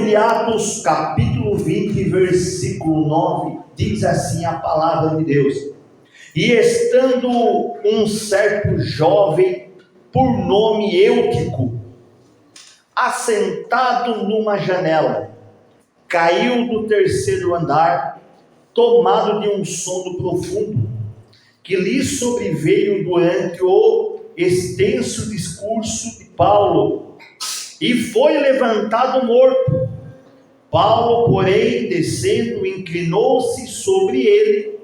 livro de Atos, capítulo 20, versículo 9, diz assim a palavra de Deus: E estando um certo jovem, por nome Eutico, assentado numa janela, caiu do terceiro andar, tomado de um sono profundo, que lhe sobreveio durante o extenso discurso de Paulo, e foi levantado morto. Paulo, porém, descendo, inclinou-se sobre ele,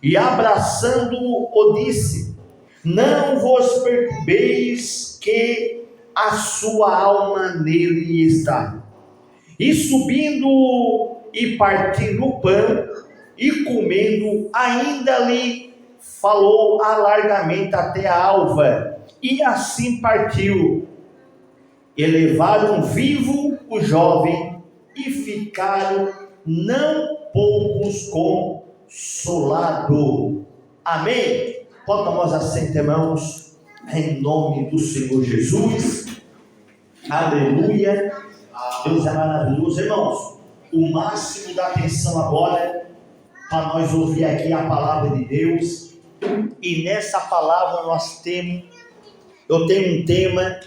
e abraçando-o, disse: Não vos perturbeis, que a sua alma nele está. E subindo e partindo o pão, e comendo, ainda lhe falou largamente até a alva, e assim partiu. E levaram vivo o jovem, e ficaram não poucos consolados. Amém? Pode tomar os assentos, irmãos, em nome do Senhor Jesus. Aleluia. Deus é maravilhoso, irmãos. O máximo da atenção agora para nós ouvir aqui a palavra de Deus. E nessa palavra eu tenho um tema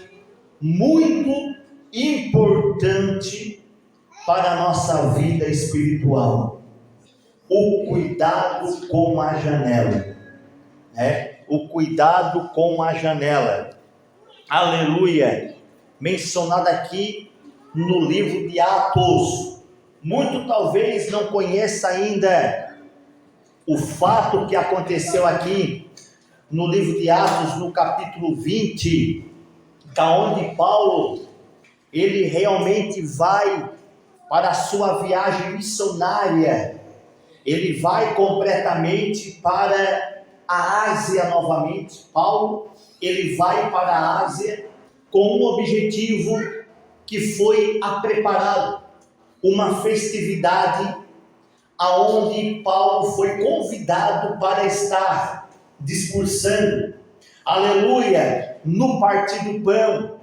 muito importante para a nossa vida espiritual: o cuidado com a janela. O cuidado com a janela. Aleluia. Mencionado aqui no livro de Atos. Muito talvez não conheça ainda o fato que aconteceu aqui no livro de Atos, no capítulo 20, da onde Paulo, ele realmente vai para a sua viagem missionária. Ele vai completamente para a Ásia novamente. Paulo, ele vai para a Ásia com um objetivo que foi preparado, uma festividade aonde Paulo foi convidado para estar discursando. Aleluia, no partir do pão,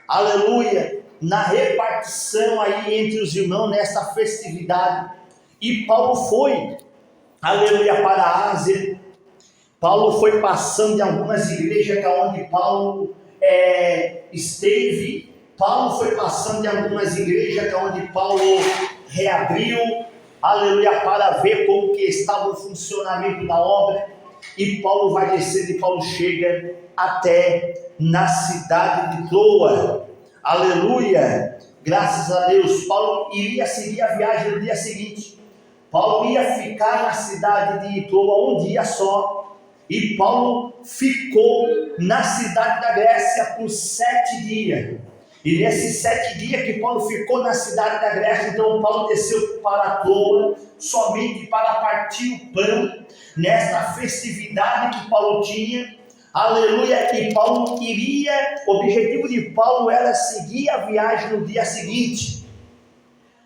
aleluia, na repartição aí entre os irmãos nessa festividade. E Paulo foi, aleluia, para a Ásia. Paulo foi passando em algumas igrejas onde Paulo esteve. Paulo foi passando em algumas igrejas onde Paulo reabriu, aleluia, para ver como que estava o funcionamento da obra. E Paulo vai descendo e Paulo chega até na cidade de Troa. Aleluia, graças a Deus. Paulo iria seguir a viagem no dia seguinte. Paulo ia ficar na cidade de Troa um dia só. E Paulo ficou na cidade da Grécia por 7 dias. E nesses 7 dias que Paulo ficou na cidade da Grécia, então Paulo desceu para Troa, somente para partir o pão, nesta festividade que Paulo tinha. Aleluia, e Paulo iria, o objetivo de Paulo era seguir a viagem no dia seguinte.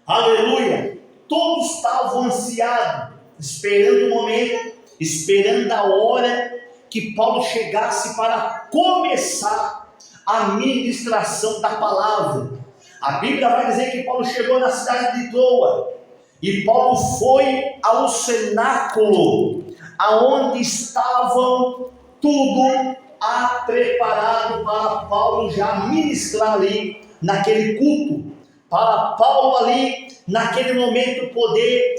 Aleluia, todos estavam ansiados, esperando o momento, esperando a hora que Paulo chegasse para começar a ministração da palavra. A Bíblia vai dizer que Paulo chegou na cidade de Troa, e Paulo foi ao cenáculo, aonde estavam tudo preparado para Paulo já ministrar ali naquele culto, para Paulo ali naquele momento poder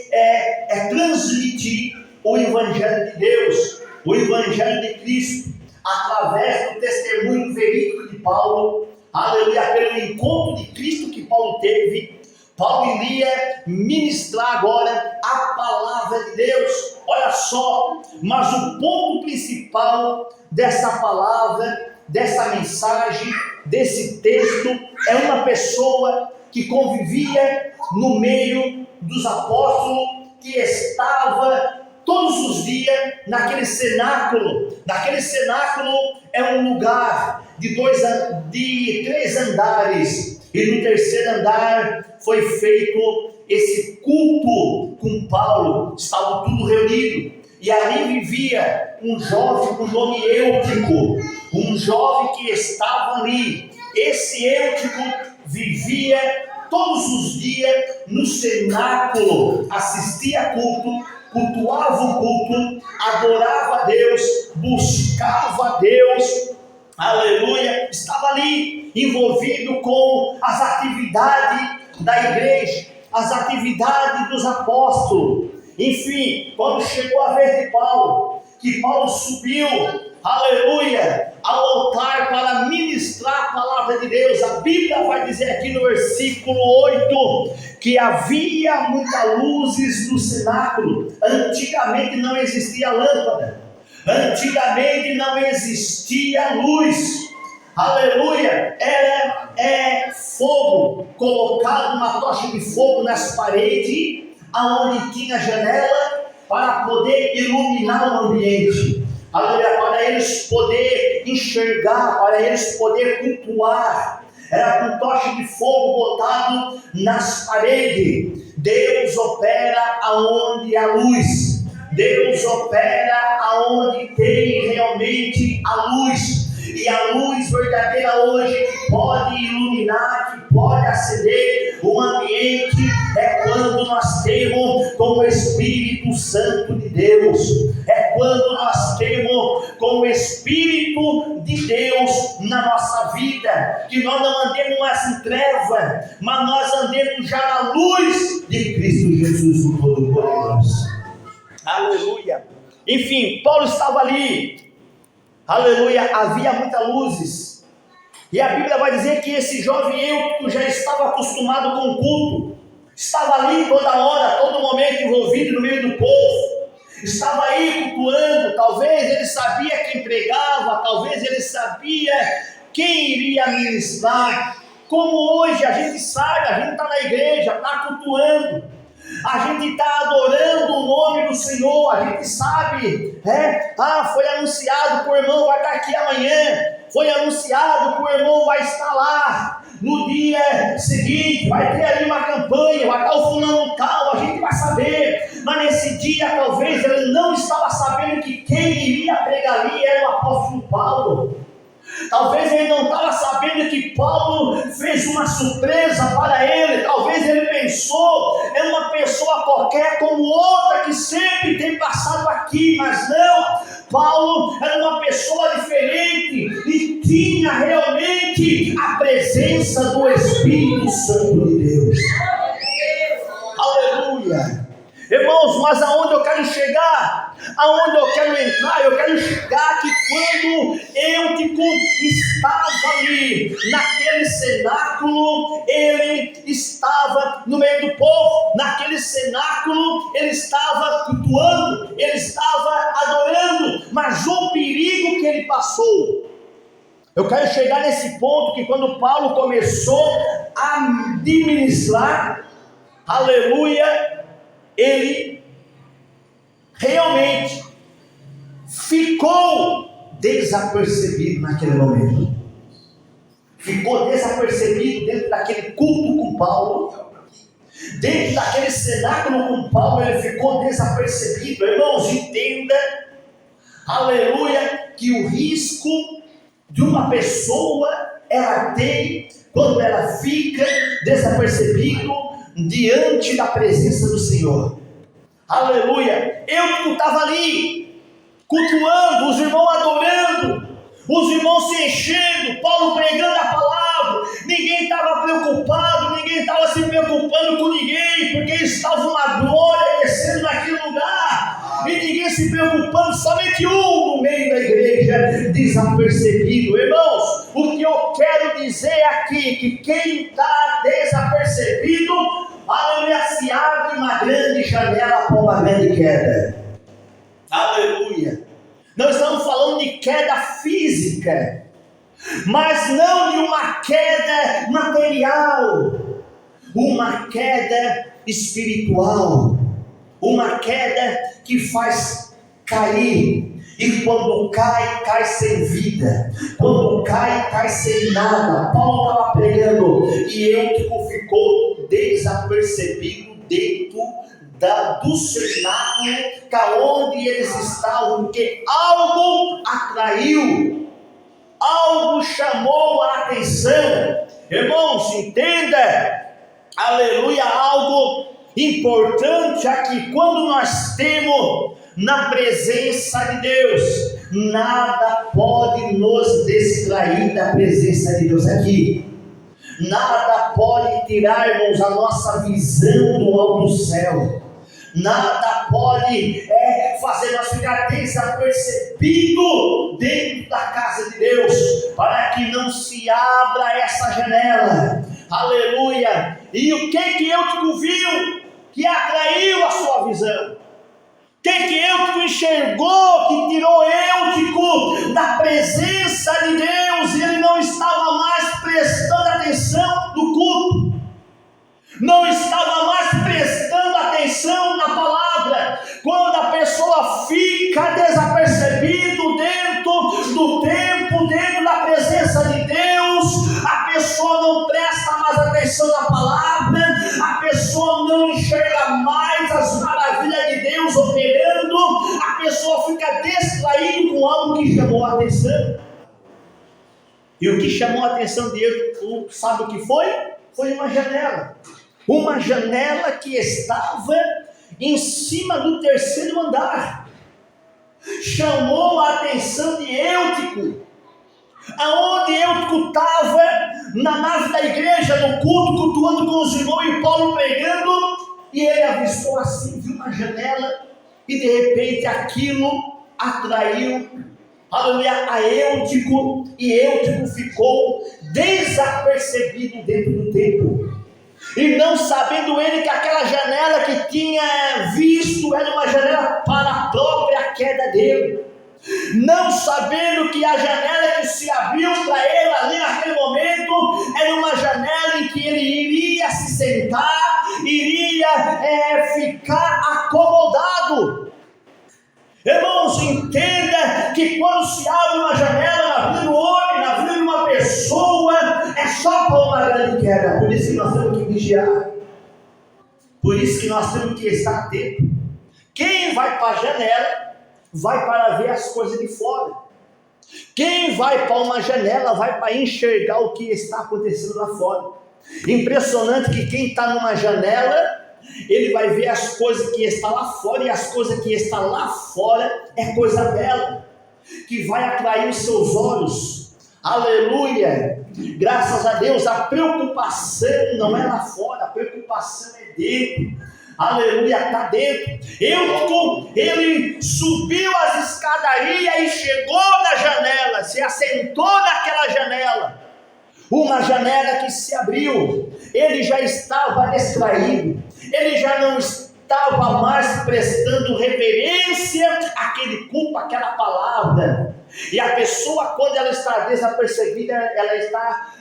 transmitir o Evangelho de Deus, o Evangelho de Cristo, através do testemunho verídico de Paulo, aleluia, pelo encontro de Cristo que Paulo teve. Paulo iria ministrar agora a palavra de Deus. Olha só, mas o ponto principal dessa palavra, dessa mensagem, desse texto, é uma pessoa que convivia no meio dos apóstolos, que estava todos os dias naquele cenáculo. Naquele cenáculo é um lugar de 3 andares, e no terceiro andar foi feito esse culto com Paulo. Estava tudo reunido, e ali vivia um jovem com nome Eutico, um jovem que estava ali. Esse Eutico vivia todos os dias no cenáculo, assistia a culto, cultuava o culto, adorava a Deus, buscava a Deus, aleluia, estava ali envolvido com as atividades da igreja, as atividades dos apóstolos. Enfim, quando chegou a vez de Paulo, que Paulo subiu, aleluia, ao altar para ministrar a palavra de Deus, a Bíblia vai dizer aqui no versículo 8, que havia muitas luzes no cenáculo. Antigamente não existia lâmpada, antigamente não existia luz, aleluia, era fogo, colocado uma tocha de fogo nas paredes, aonde tinha janela, para poder iluminar o ambiente, aleluia, para eles poder enxergar, para eles poder cultuar. Era com tocha de fogo botado nas paredes. Deus opera aonde há luz, Deus opera aonde tem realmente a luz. E a luz verdadeira hoje que pode iluminar, que pode acender o ambiente, é quando nós temos com o Espírito Santo de Deus, é quando nós temos com o Espírito de Deus na nossa vida, que nós não andemos mais em treva, mas nós andemos já na luz de Cristo Jesus, o Todo-Poderoso. Aleluia. Enfim, Paulo estava ali, aleluia, havia muitas luzes, e a Bíblia vai dizer que esse jovem Eutico já estava acostumado com o culto, estava ali toda hora, todo momento envolvido no meio do povo, estava aí cultuando. Talvez ele sabia quem pregava, talvez ele sabia quem iria ministrar, como hoje a gente sabe, a gente está na igreja, está cultuando, a gente está adorando o nome do Senhor, a gente sabe, foi anunciado que o irmão vai estar aqui amanhã, foi anunciado que o irmão vai estar lá no dia seguinte, vai ter ali uma campanha, vai estar o fulano tal, a gente vai saber, mas nesse dia talvez ele não estava sabendo que quem iria pregar ali era o apóstolo Paulo. Talvez ele não estava sabendo que Paulo fez uma surpresa para ele. Talvez ele pensou, é uma pessoa qualquer como outra que sempre tem passado aqui, mas não, Paulo era uma pessoa diferente e tinha realmente a presença do Espírito Santo de Deus. Aleluia. Irmãos, mas aonde eu quero chegar, aonde eu quero entrar, eu quero chegar que quando Eutico estava ali, naquele cenáculo, ele estava no meio do povo, naquele cenáculo, ele estava cultuando, ele estava adorando, mas o perigo que ele passou, eu quero chegar nesse ponto que quando Paulo começou a ministrar, aleluia, ele realmente ficou desapercebido naquele momento. Ficou desapercebido dentro daquele culto com Paulo, dentro daquele cenáculo com Paulo, ele ficou desapercebido. Irmãos, entenda, aleluia, que o risco de uma pessoa ela tem quando ela fica desapercebido diante da presença do Senhor. Aleluia. Eu estava ali cultuando, os irmãos adorando, os irmãos se enchendo, Paulo pregando a palavra, ninguém estava preocupado, ninguém estava se preocupando com ninguém, porque estava uma glória descendo naquele lugar, e ninguém se preocupando, somente um no meio da igreja, desapercebido. Irmãos, o que eu quero dizer aqui, que quem está desapercebido, aleluia, se abre uma grande janela para uma grande queda. Aleluia. Nós estamos falando de queda física, mas não de uma queda material, uma queda espiritual, uma queda que faz cair, e quando cai, cai sem vida, quando cai, cai sem nada. Paulo estava pregando e Eutico ficou desapercebido dentro do cenáculo, onde eles estavam, porque algo atraiu, algo chamou a atenção, Irmãos, entenda, aleluia, algo importante aqui. Quando nós temos na presença de Deus, nada pode nos distrair da presença de Deus aqui. Nada pode tirar, irmãos, a nossa visão do alto céu. Nada pode fazer nós ficar desapercebidos dentro da casa de Deus, para que não se abra essa janela. Aleluia! E o que Eutico viu que atraiu a sua visão? O que Eutico enxergou que tirou Eutico da presença de Deus? Ele não estava mais prestando atenção no culto, não estava mais prestando atenção na palavra. Quando a pessoa fica desapercebido dentro do templo, dentro da presença de Deus, a pessoa não presta mais atenção na palavra, a pessoa não enxerga mais as maravilhas de Deus operando, a pessoa fica distraída com algo que chamou a atenção. E o que chamou a atenção de Eutico, sabe o que foi? Foi uma janela. Uma janela que estava em cima do terceiro andar. Chamou a atenção de Eutico. Aonde Eutico estava, na nave da igreja, no culto, cultuando com os irmãos e Paulo pregando, e ele avistou assim, viu uma janela, e de repente aquilo atraiu a Eutico, e Eutico ficou desapercebido dentro do templo. E não sabendo ele que aquela janela que tinha visto era uma janela para a própria queda dele, não sabendo que a janela que se abriu para ele ali naquele momento era uma janela em que ele iria se sentar, iria ficar acomodado. Irmãos, entenda que quando se abre uma janela na vida do homem, na vida de uma pessoa, é só para uma grande queda. Por isso que nós temos que vigiar, por isso que nós temos que estar atento. Quem vai para a janela vai para ver as coisas de fora. Quem vai para uma janela vai para enxergar o que está acontecendo lá fora. Impressionante que quem está numa janela, ele vai ver as coisas que estão lá fora, e as coisas que estão lá fora é coisa bela, que vai atrair os seus olhos. Aleluia! Graças a Deus, a preocupação não é lá fora, a preocupação é dentro. Aleluia, está dentro. Ele subiu as escadarias e chegou na janela, se assentou naquela janela. Uma janela que se abriu. Ele já estava distraído, ele já não estava mais prestando reverência àquele culto, àquela palavra. E a pessoa, quando ela está desapercebida, ela está,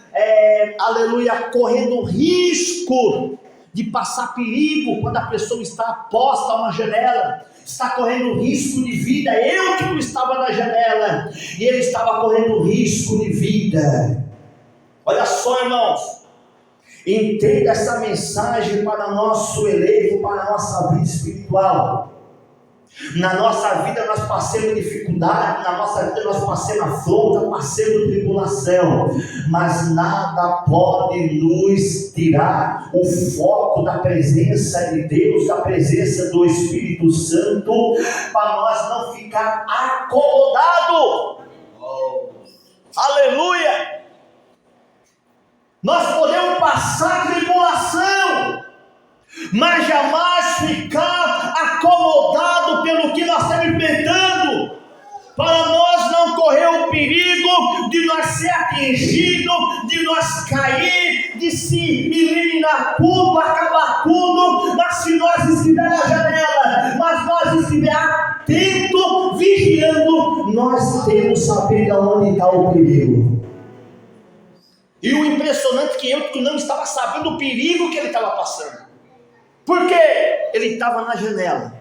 aleluia, correndo risco de passar perigo. Quando a pessoa está posta a uma janela, está correndo risco de vida. Eutico estava na janela e ele estava correndo risco de vida. Olha só, irmãos, entenda essa mensagem para nosso elevo, para a nossa vida espiritual. Na nossa vida nós passamos dificuldade, na nossa vida nós passamos afronta, passamos tribulação, mas nada pode nos tirar o foco da presença de Deus, da presença do Espírito Santo, para nós não ficar acomodados. Aleluia! Nós podemos passar tribulação, mas jamais ficar acomodado pelo que nós estamos enfrentando, para nós não correr o perigo de nós ser atingido, de nós cair, de se eliminar tudo, acabar tudo. Mas se nós estivermos na janela, mas nós estivermos atentos, vigiando, nós temos que saber onde está o perigo. E o impressionante é que Eutico não estava sabendo o perigo que ele estava passando. Por quê? Ele estava na janela.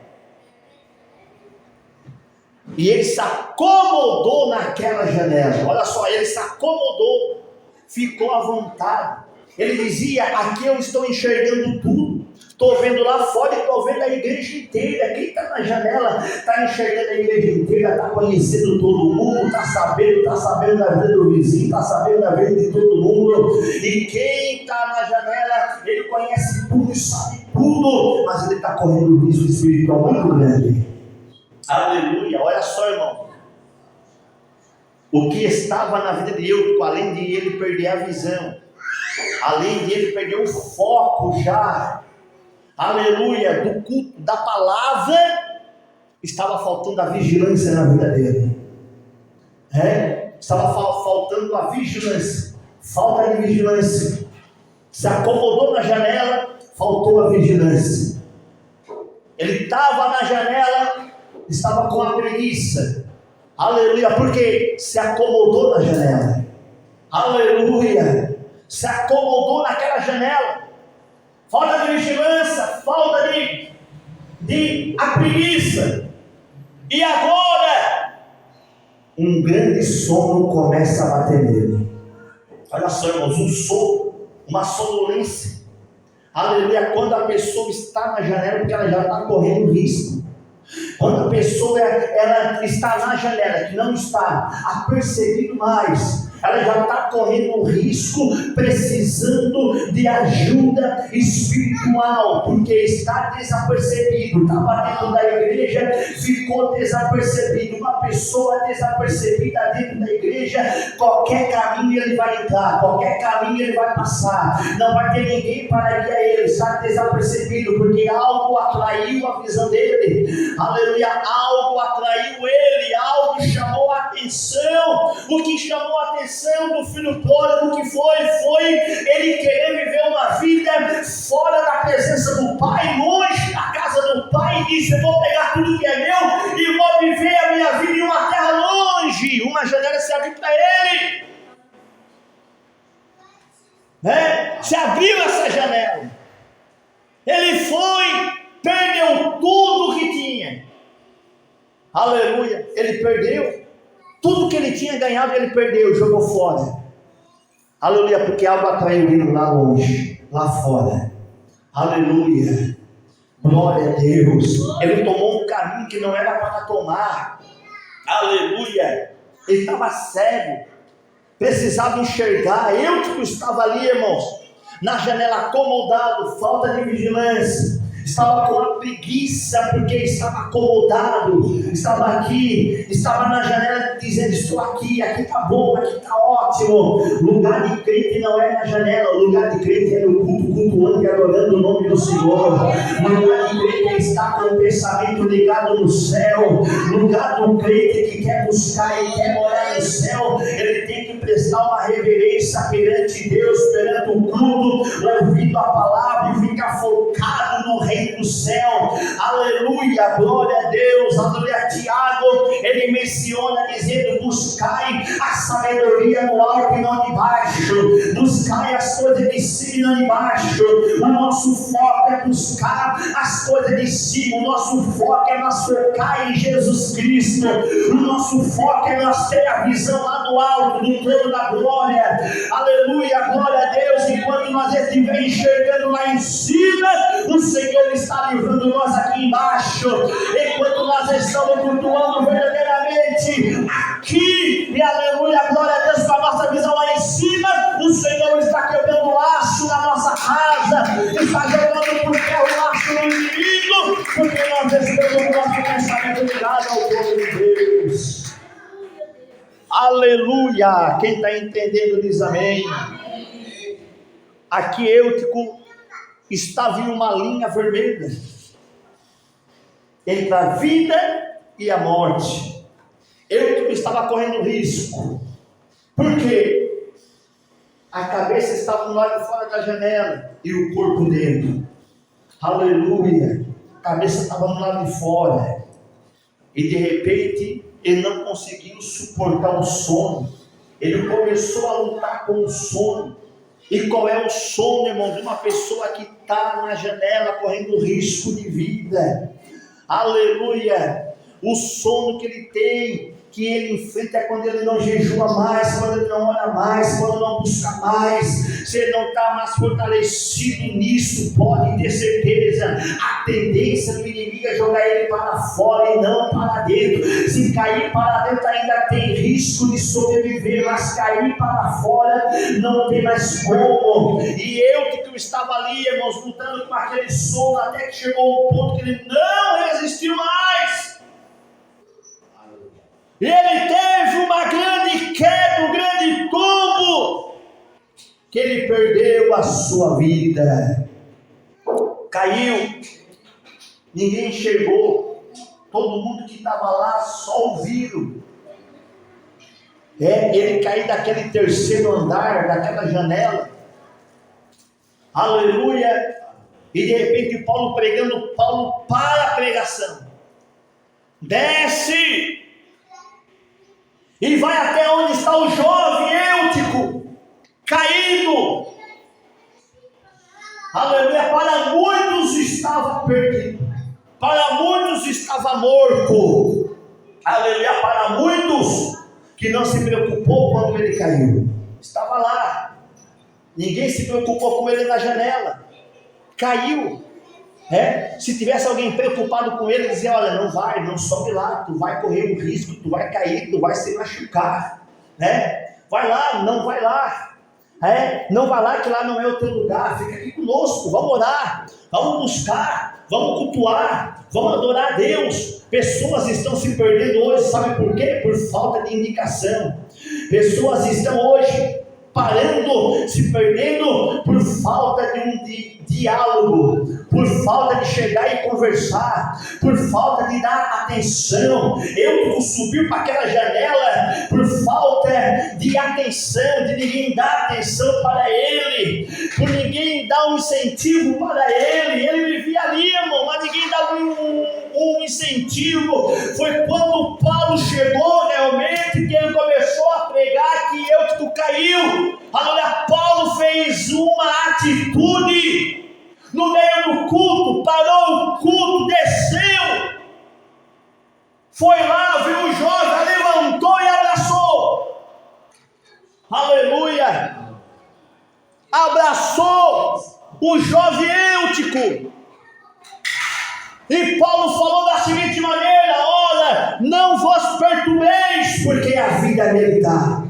E ele se acomodou naquela janela. Olha só, ele se acomodou, ficou à vontade. Ele dizia: aqui eu estou enxergando tudo, Estou vendo lá fora e estou vendo a igreja inteira. Quem está na janela está enxergando a igreja inteira, está conhecendo todo mundo, está sabendo da vida do vizinho, está sabendo da vida de todo mundo. E quem está na janela, ele conhece tudo e sabe tudo, mas ele está correndo um risco espiritual muito grande. Aleluia, olha só, irmão. O que estava na vida de Eutico, além de ele perder a visão, além de ele perder o foco já, aleluia, do culto, da palavra, estava faltando a vigilância na vida dele. Estava faltando a vigilância, falta de vigilância. Se acomodou na janela, faltou a vigilância. Ele estava na janela, estava com a preguiça. Aleluia, porque se acomodou na janela. Aleluia, se acomodou naquela janela. Falta de vigilância, falta de a preguiça. E agora, um grande sono começa a bater nele. Olha só, irmãos, um sono, uma sonolência. Aleluia, quando a pessoa está na janela, porque ela já está correndo risco. Quando a pessoa ela está na janela, que não está apercebendo mais, ela já está correndo risco, precisando de ajuda espiritual, porque está desapercebido. Estava dentro da igreja, ficou desapercebido. Uma pessoa desapercebida dentro da igreja, qualquer caminho ele vai entrar, qualquer caminho ele vai passar, não vai ter ninguém para guiar ele. Está desapercebido, porque algo atraiu a visão dele. Aleluia, algo atraiu ele, algo chamou a atenção. O que chamou a atenção do filho pródigo, que foi ele querer viver uma vida fora da presença do pai, longe da casa do pai, e disse: eu vou pegar tudo que é meu e vou viver a minha vida em uma terra longe. Uma janela se abriu para ele, se abriu essa janela, ele foi, perdeu tudo que tinha. Aleluia, ele perdeu tudo que ele tinha ganhado, ele perdeu, jogou fora. Aleluia, porque algo atraiu ele lá longe, lá fora. Aleluia, glória a Deus. Ele tomou um caminho que não era para tomar. Aleluia, ele estava cego, precisava enxergar. Eutico estava ali, irmãos, na janela, acomodado, falta de vigilância. Estava com a preguiça, porque estava acomodado, estava aqui, estava na janela dizendo: estou aqui está bom, aqui está ótimo. Lugar de crente não é na janela, o lugar de crente é no culto, cultuando e adorando o nome do Senhor. Lugar de crente é estar com o pensamento ligado no céu. Lugar do crente que quer buscar e quer morar no céu, ele tem que prestar uma reverência perante Deus, perante o culto, ouvindo a palavra e ficar focado no reino do céu. Aleluia, glória a Deus. Aleluia. Tiago, ele menciona dizendo: buscai a sabedoria no alto e não de baixo, buscai as coisas de cima e não de baixo. O nosso foco é buscar as coisas de cima, o nosso foco é nós focar em Jesus Cristo, o nosso foco é nós ter a visão lá do alto, do trono da glória. Aleluia, glória a Deus. Enquanto nós estivermos enxergando lá em cima, o Senhor está livrando nós aqui embaixo. Enquanto nós estamos cultuando verdadeiramente aqui, e aleluia, glória a Deus, com a nossa visão lá em cima, o Senhor está quebrando o laço na nossa casa, está jogando por terra o laço no inimigo, porque nós estamos com o nosso pensamento ligado ao povo de Deus. Aleluia, quem está entendendo diz amém. Aqui Eutico estava em uma linha vermelha entre a vida e a morte. Eutico estava correndo risco. Por quê? A cabeça estava do lado de fora da janela e o corpo dentro. Aleluia, a cabeça estava do lado de fora. E de repente ele não conseguiu suportar o sono. Ele começou a lutar com o sono. E qual é o sono, irmão, de uma pessoa que está na janela correndo risco de vida? Aleluia! O sono que ele tem, que ele enfrenta, é quando ele não jejua mais, quando ele não ora mais, quando não busca mais. Se ele não está mais fortalecido nisso, pode ter certeza a tendência do inimigo é jogar ele para fora e não para dentro. Se cair para dentro ainda tem risco de sobreviver, mas cair para fora não tem mais como. E eu que estava ali, irmãos, lutando com aquele sono, até que chegou um ponto que ele não resistiu mais. E ele teve uma grande queda, um grande tombo, que ele perdeu a sua vida. Caiu, ninguém enxergou, todo mundo que estava lá só ouviram. Ele caiu daquele terceiro andar, daquela janela. Aleluia. E de repente Paulo pregando, Paulo para a pregação, desce e vai até onde está o jovem Eutico, caído. Aleluia. Para muitos estava perdido, para muitos estava morto. Aleluia. Para muitos que não se preocupou quando ele caiu, estava lá, ninguém se preocupou com ele na janela, caiu. Se tivesse alguém preocupado com ele, dizia: olha, não vai, não sobe lá, tu vai correr um risco, tu vai cair, tu vai se machucar, vai lá, não vai lá, não vai lá, que lá não é o teu lugar, fica aqui conosco, vamos orar, vamos buscar, vamos cultuar, vamos adorar a Deus. Pessoas estão se perdendo hoje, sabe por quê? Por falta de indicação. Pessoas estão hoje parando, se perdendo por falta de um diálogo, por falta de chegar e conversar, por falta de dar atenção. Eu subi para aquela janela por falta de atenção, de ninguém dar atenção para ele, por ninguém dar um incentivo para ele. Ele vivia ali, irmão, mas ninguém dava um incentivo. Foi quando Paulo chegou realmente que ele começou a pregar que Eutico caiu. Aleluia. Paulo fez uma atitude no meio do culto, parou o culto, desceu, foi lá, viu o jovem, levantou e abraçou. Aleluia. Abraçou o jovem Eutico. E Paulo falou da seguinte maneira: olha, não vos perturbeis, porque a vida nele dá.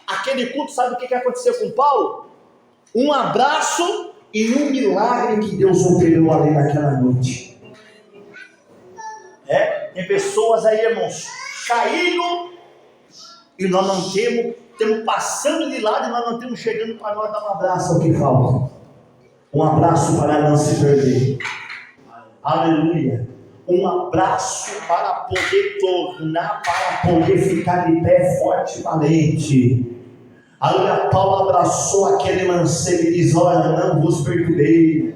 Aquele culto, sabe o que aconteceu com Paulo? Um abraço e um milagre que Deus operou ali naquela noite. Tem pessoas aí, irmãos, caindo, e nós não temos passando de lado, e nós não temos chegando para nós dar um abraço. Ao que falta? Um abraço para não se perder. Aleluia. Um abraço para poder tornar, para poder ficar de pé forte e valente. Aleluia. Paulo abraçou aquele mancebo e diz: olha, não vos perturbei,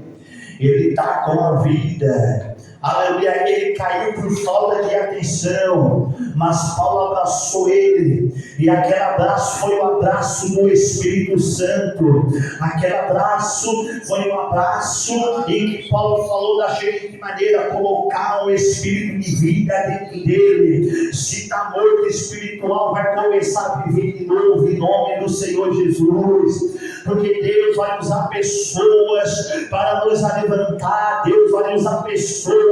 ele está com a vida. Aleluia. Ele caiu por falta de atenção, mas Paulo abraçou ele, e aquele abraço foi o abraço do Espírito Santo. Aquele abraço foi um abraço em que Paulo falou da seguinte maneira: colocar o Espírito de vida dentro dele. Se está morto espiritual, vai começar a viver de novo, em nome do Senhor Jesus. Porque Deus vai usar pessoas para nos levantar, Deus vai usar pessoas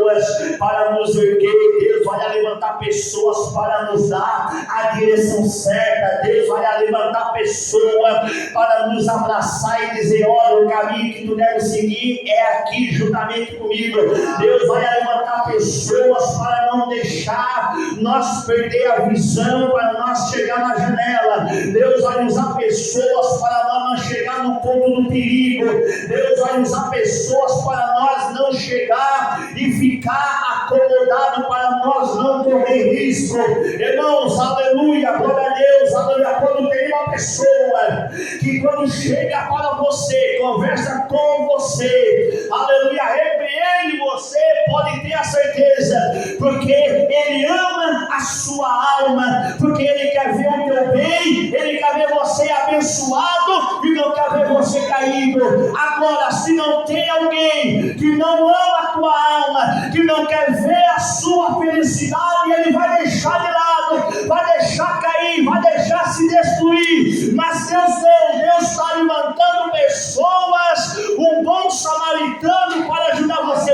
para nos erguer, Deus vai levantar pessoas para nos dar a direção certa, Deus vai levantar pessoas para nos abraçar e dizer: olha, o caminho que tu deve seguir é aqui juntamente comigo. Deus vai levantar pessoas para não deixar nós perder a visão, para nós chegar na janela. Deus vai usar pessoas para nós não chegar no ponto do perigo. Deus vai usar pessoas para nós não chegar e ficar acomodado, para nós não correr risco. Irmãos, aleluia, glória a Deus, aleluia. Quando tem uma pessoa que quando chega para você, conversa com você, aleluia, repreende você, pode ter a certeza, porque ele ama a sua alma, porque ele quer ver o teu bem, ele quer ver você abençoado e não quer ver você caído. Agora, se não tem alguém que não ama a tua alma, que não quer ver a sua felicidade, ele vai deixar de lado, vai deixar cair, vai deixar se destruir. Mas Deus não, Deus está levantando pessoas, um bom samaritano para ajudar você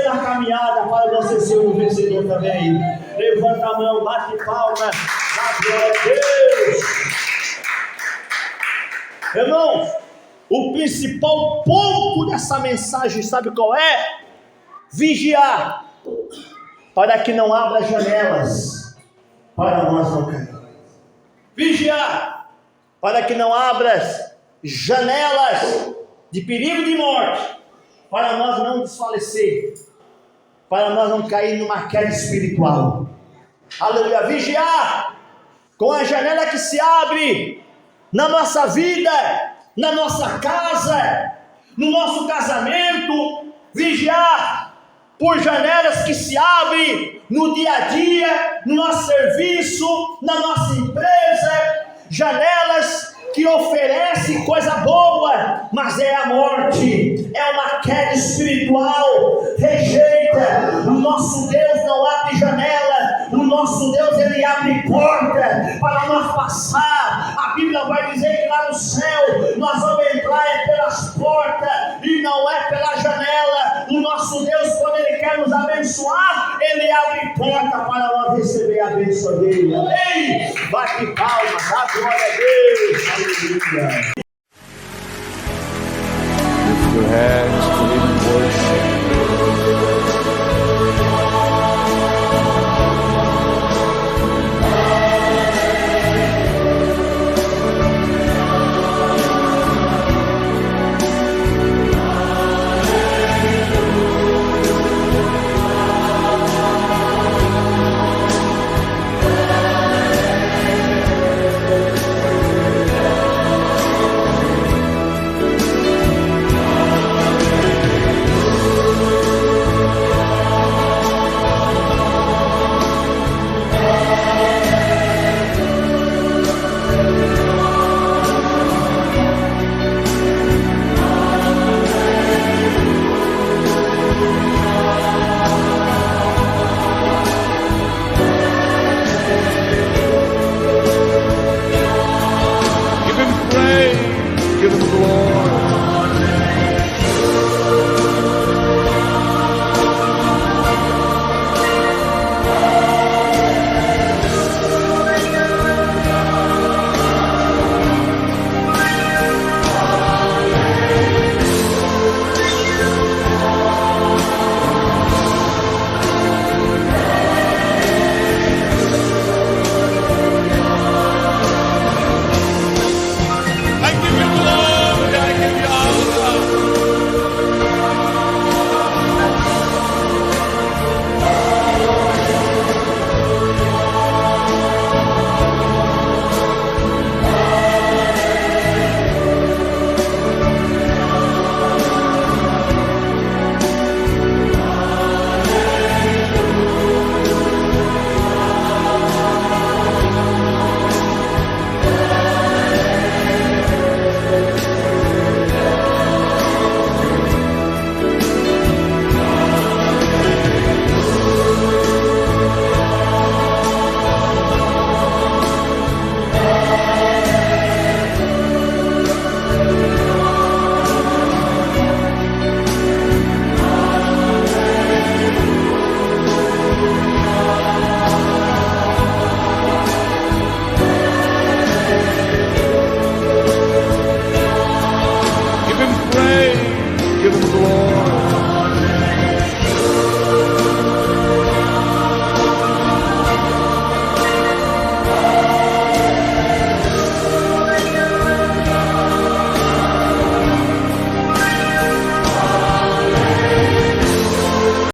também. Levanta a mão, bate palma, dá glória a Deus. Irmãos, o principal ponto dessa mensagem, sabe qual é? Vigiar, para que não abra janelas, para nós não cairmos. Vigiar, para que não abra janelas de perigo de morte, para nós não desfalecer, para nós não cair numa queda espiritual. Aleluia. Vigiar com a janela que se abre na nossa vida, na nossa casa, no nosso casamento. Vigiar por janelas que se abrem no dia a dia, no nosso serviço, na nossa empresa, janelas que oferecem coisa boa, mas é a morte, é uma queda espiritual. Rejeita. O nosso Deus não abre janela, o nosso Deus, ele abre porta para nós passar. A Bíblia vai dizer que lá no céu nós vamos entrar pelas portas e não é pela janela. O nosso Deus, quando ele quer nos abençoar, ele abre porta para nós receber a bênção dele. Amém? Bate palmas, dá glória a Deus. Aleluia.